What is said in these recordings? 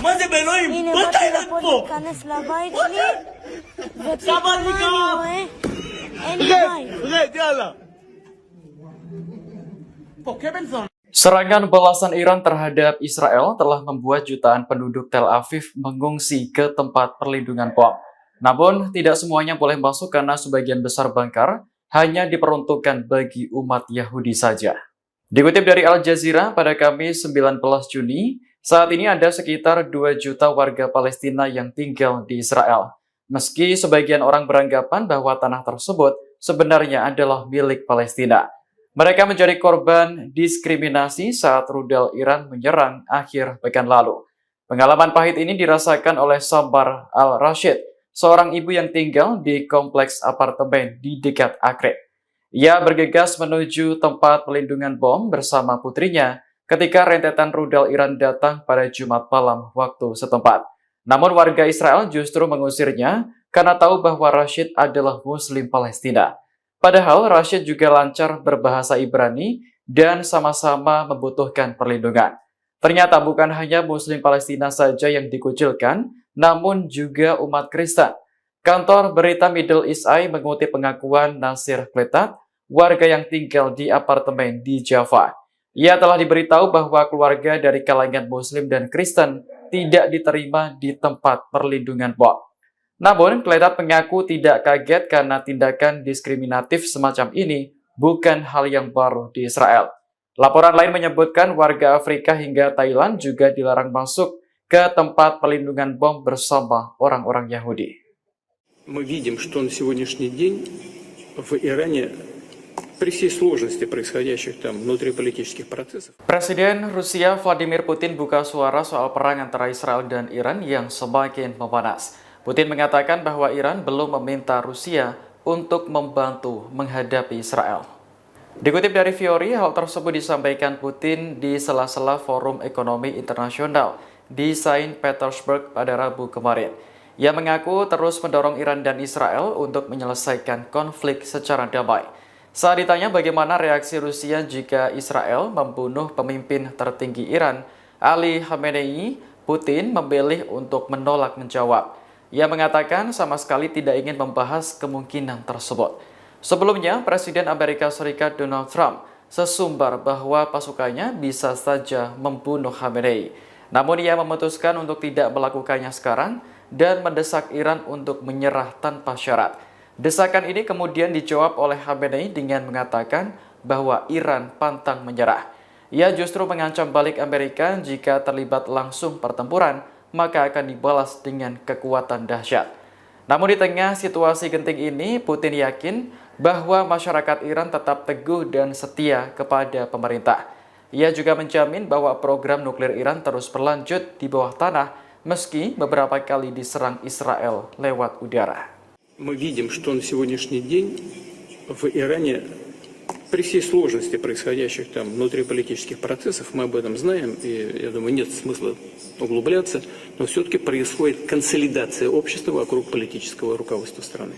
מה זה באלוהים? הנה, בוא באתי תאילנד לפה פה! להיכנס לבית שלי, ופתאום סבא לי אני כמה? רואה, אין לי בית. רד, יאללה! פוקה בן זונה. Serangan balasan Iran terhadap Israel telah membuat jutaan penduduk Tel Aviv mengungsi ke tempat perlindungan bom. Namun, tidak semuanya boleh masuk karena sebagian besar bangkar hanya diperuntukkan bagi umat Yahudi saja. Dikutip dari Al Jazeera pada Kamis 19 Juni, saat ini ada sekitar 2 juta warga Palestina yang tinggal di Israel. Meski sebagian orang beranggapan bahwa tanah tersebut sebenarnya adalah milik Palestina. Mereka menjadi korban diskriminasi saat rudal Iran menyerang akhir pekan lalu. Pengalaman pahit ini dirasakan oleh Sabar Al-Rashid, seorang ibu yang tinggal di kompleks apartemen di dekat Akrib. Ia bergegas menuju tempat pelindungan bom bersama putrinya ketika rentetan rudal Iran datang pada Jumat malam waktu setempat. Namun warga Israel justru mengusirnya karena tahu bahwa Rashid adalah Muslim Palestina. Padahal Rashid juga lancar berbahasa Ibrani dan sama-sama membutuhkan perlindungan. Ternyata bukan hanya Muslim Palestina saja yang dikucilkan, namun juga umat Kristen. Kantor berita Middle East Eye mengutip pengakuan Nasir Kletat, warga yang tinggal di apartemen di Java. Ia telah diberitahu bahwa keluarga dari kalangan Muslim dan Kristen tidak diterima di tempat perlindungan bom. Namun, Kletat mengaku tidak kaget karena tindakan diskriminatif semacam ini bukan hal yang baru di Israel. Laporan lain menyebutkan warga Afrika hingga Thailand juga dilarang masuk ke tempat pelindungan bom bersama orang-orang Yahudi. Мы видим, что на сегодняшний день в Иране при всей сложности происходящих там внутриполитических процессов. Presiden Rusia Vladimir Putin buka suara soal perang antara Israel dan Iran yang semakin memanas. Putin mengatakan bahwa Iran belum meminta Rusia untuk membantu menghadapi Israel. Dikutip dari Fiori, hal tersebut disampaikan Putin di sela-sela Forum Ekonomi Internasional di Saint Petersburg pada Rabu kemarin. Ia mengaku terus mendorong Iran dan Israel untuk menyelesaikan konflik secara damai. Saat ditanya bagaimana reaksi Rusia jika Israel membunuh pemimpin tertinggi Iran, Ali Khamenei, Putin memilih untuk menolak menjawab. Ia mengatakan sama sekali tidak ingin membahas kemungkinan tersebut. Sebelumnya, Presiden Amerika Serikat Donald Trump sesumbar bahwa pasukannya bisa saja membunuh Khamenei. Namun ia memutuskan untuk tidak melakukannya sekarang dan mendesak Iran untuk menyerah tanpa syarat. Desakan ini kemudian dijawab oleh Khamenei dengan mengatakan bahwa Iran pantang menyerah. Ia justru mengancam balik Amerika jika terlibat langsung pertempuran, maka akan dibalas dengan kekuatan dahsyat. Namun di tengah situasi genting ini, Putin yakin bahwa masyarakat Iran tetap teguh dan setia kepada pemerintah. Ia juga menjamin bahwa program nuklir Iran terus berlanjut di bawah tanah meski beberapa kali diserang Israel lewat udara. Мы видим, что на сегодняшний день в Иране при всей сложности происходящих там внутриполитических процессов, мы об этом знаем, и я думаю, нет смысла углубляться, но все-таки происходит консолидация общества вокруг политического руководства страны.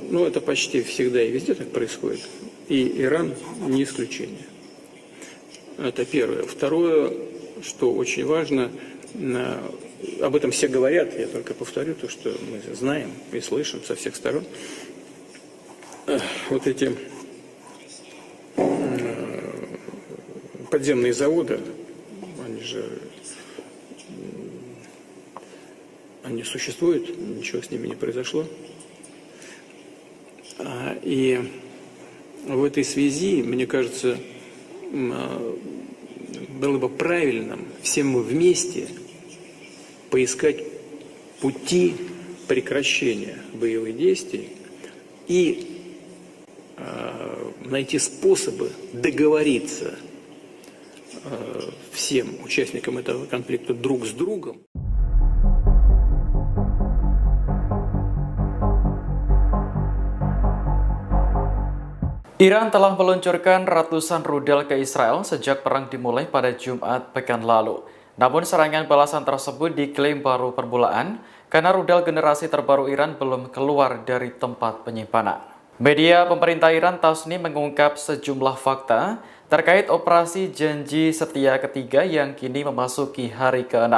Ну, это почти всегда и везде так происходит, и Иран не исключение. Это первое. Второе, что очень важно, об этом все говорят, я только повторю то, что мы знаем и слышим со всех сторон. Вот эти подземные заводы, они существуют, ничего с ними не произошло. И в этой связи, мне кажется, было бы правильным всем мы вместе поискать пути прекращения боевых действий и найти способы договориться всем участникам этого конфликта друг с другом. Iran telah meluncurkan ratusan rudal ke Israel sejak perang dimulai pada Jumat pekan lalu. Namun serangan balasan tersebut diklaim baru permulaan karena rudal generasi terbaru Iran belum keluar dari tempat penyimpanan. Media pemerintah Iran Tasnim mengungkap sejumlah fakta terkait operasi janji setia ketiga yang kini memasuki hari ke-6.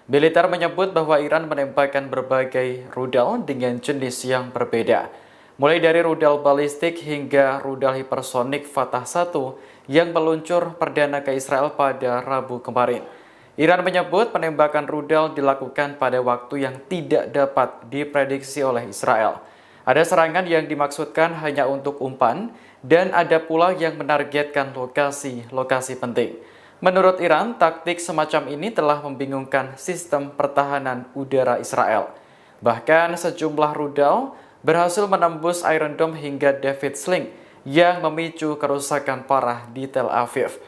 Militer menyebut bahwa Iran menembakkan berbagai rudal dengan jenis yang berbeda, mulai dari rudal balistik hingga rudal hipersonik Fatah 1 yang meluncur perdana ke Israel pada Rabu kemarin. Iran menyebut penembakan rudal dilakukan pada waktu yang tidak dapat diprediksi oleh Israel. Ada serangan yang dimaksudkan hanya untuk umpan, dan ada pula yang menargetkan lokasi-lokasi penting. Menurut Iran, taktik semacam ini telah membingungkan sistem pertahanan udara Israel. Bahkan sejumlah rudal berhasil menembus Iron Dome hingga David Sling yang memicu kerusakan parah di Tel Aviv.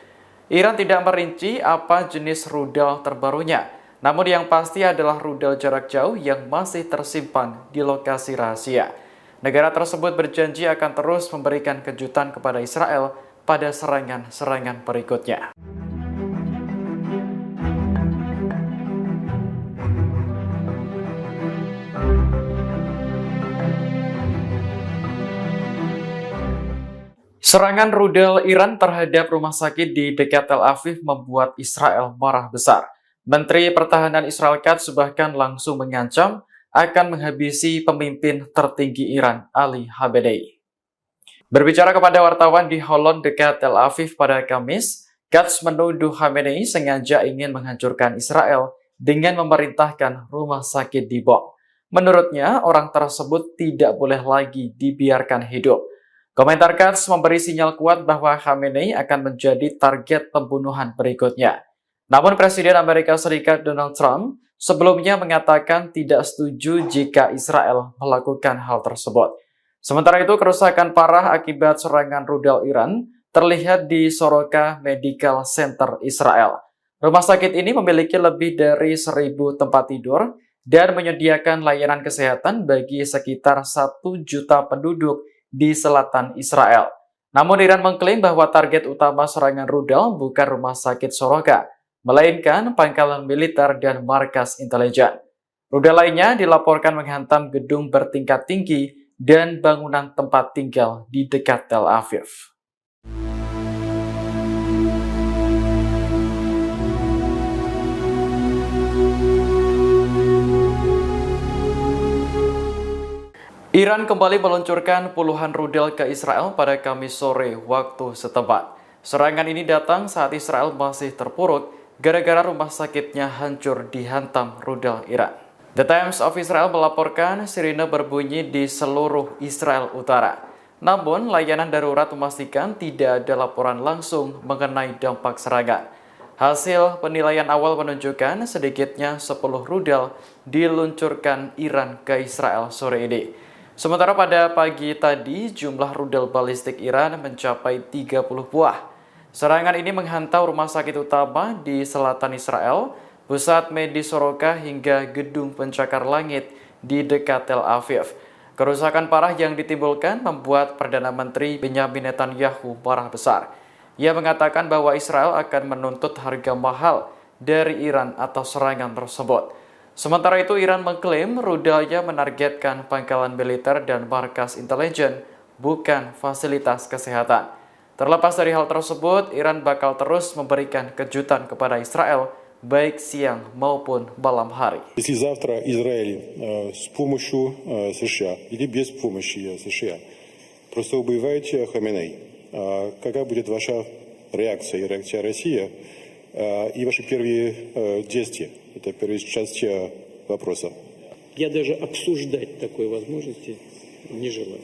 Iran tidak merinci apa jenis rudal terbarunya, namun yang pasti adalah rudal jarak jauh yang masih tersimpan di lokasi rahasia. Negara tersebut berjanji akan terus memberikan kejutan kepada Israel pada serangan-serangan berikutnya. Serangan rudal Iran terhadap rumah sakit di dekat Tel Aviv membuat Israel marah besar. Menteri Pertahanan Israel Katz bahkan langsung mengancam akan menghabisi pemimpin tertinggi Iran, Ali Khamenei. Berbicara kepada wartawan di Holon dekat Tel Aviv pada Kamis, Katz menuduh Khamenei sengaja ingin menghancurkan Israel dengan memerintahkan rumah sakit dibom. Menurutnya, orang tersebut tidak boleh lagi dibiarkan hidup. Komentar Katz memberi sinyal kuat bahwa Khamenei akan menjadi target pembunuhan berikutnya. Namun Presiden Amerika Serikat Donald Trump sebelumnya mengatakan tidak setuju jika Israel melakukan hal tersebut. Sementara itu, kerusakan parah akibat serangan rudal Iran terlihat di Soroka Medical Center Israel. Rumah sakit ini memiliki lebih dari 1.000 tempat tidur dan menyediakan layanan kesehatan bagi sekitar 1 juta penduduk di selatan Israel. Namun Iran mengklaim bahwa target utama serangan rudal bukan rumah sakit Soroka, melainkan pangkalan militer dan markas intelijen. Rudal lainnya dilaporkan menghantam gedung bertingkat tinggi dan bangunan tempat tinggal di dekat Tel Aviv. Iran kembali meluncurkan puluhan rudal ke Israel pada Kamis sore waktu setempat. Serangan ini datang saat Israel masih terpuruk gara-gara rumah sakitnya hancur dihantam rudal Iran. The Times of Israel melaporkan sirine berbunyi di seluruh Israel Utara. Namun, layanan darurat memastikan tidak ada laporan langsung mengenai dampak serangan. Hasil penilaian awal menunjukkan sedikitnya 10 rudal diluncurkan Iran ke Israel sore ini. Sementara pada pagi tadi, jumlah rudal balistik Iran mencapai 30 buah. Serangan ini menghantam rumah sakit utama di selatan Israel, pusat medis Soroka hingga gedung pencakar langit di dekat Tel Aviv. Kerusakan parah yang ditimbulkan membuat Perdana Menteri Benjamin Netanyahu marah besar. Ia mengatakan bahwa Israel akan menuntut harga mahal dari Iran atas serangan tersebut. Sementara itu, Iran mengklaim rudalnya menargetkan pangkalan militer dan markas intelijen, bukan fasilitas kesehatan. Terlepas dari hal tersebut, Iran bakal terus memberikan kejutan kepada Israel, baik siang maupun malam hari. Если завтра Израиль с помощью США или без помощи США просто убивает Хаменей, какая будет ваша реакция и реакция России и ваши первые действия? Это первая часть вопроса. Я даже обсуждать такой возможности не желаю.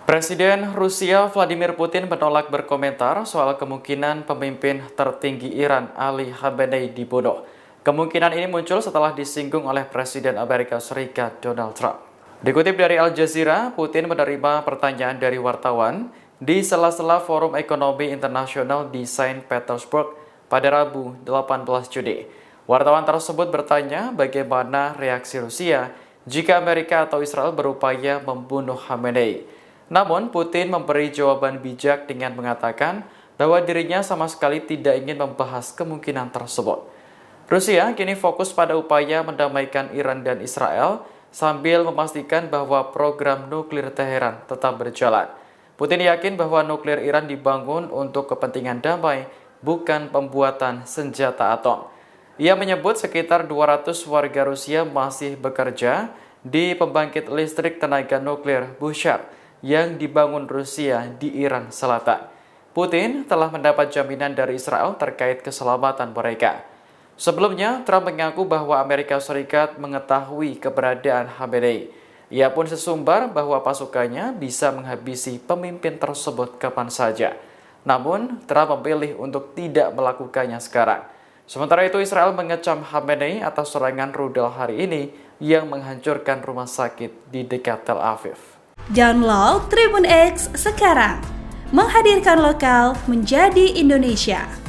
Presiden Rusia Vladimir Putin menolak berkomentar soal kemungkinan pemimpin tertinggi Iran Ali Khamenei dibunuh. Kemungkinan ini muncul setelah disinggung oleh Presiden Amerika Serikat Donald Trump. Dikutip dari Al Jazeera, Putin menerima pertanyaan dari wartawan di sela-sela Forum Ekonomi Internasional di Saint Petersburg pada Rabu 18 Juni. Wartawan tersebut bertanya bagaimana reaksi Rusia jika Amerika atau Israel berupaya membunuh Khamenei. Namun, Putin memberi jawaban bijak dengan mengatakan bahwa dirinya sama sekali tidak ingin membahas kemungkinan tersebut. Rusia kini fokus pada upaya mendamaikan Iran dan Israel sambil memastikan bahwa program nuklir Teheran tetap berjalan. Putin yakin bahwa nuklir Iran dibangun untuk kepentingan damai, bukan pembuatan senjata atom. Ia menyebut sekitar 200 warga Rusia masih bekerja di pembangkit listrik tenaga nuklir Bushehr yang dibangun Rusia di Iran Selatan. Putin telah mendapat jaminan dari Israel terkait keselamatan mereka. Sebelumnya, Trump mengaku bahwa Amerika Serikat mengetahui keberadaan Khamenei. Ia pun sesumbar bahwa pasukannya bisa menghabisi pemimpin tersebut kapan saja. Namun, Trump memilih untuk tidak melakukannya sekarang. Sementara itu, Israel mengecam Khamenei atas serangan rudal hari ini yang menghancurkan rumah sakit di dekat Tel Aviv. Download Tribun X sekarang, menghadirkan lokal menjadi Indonesia.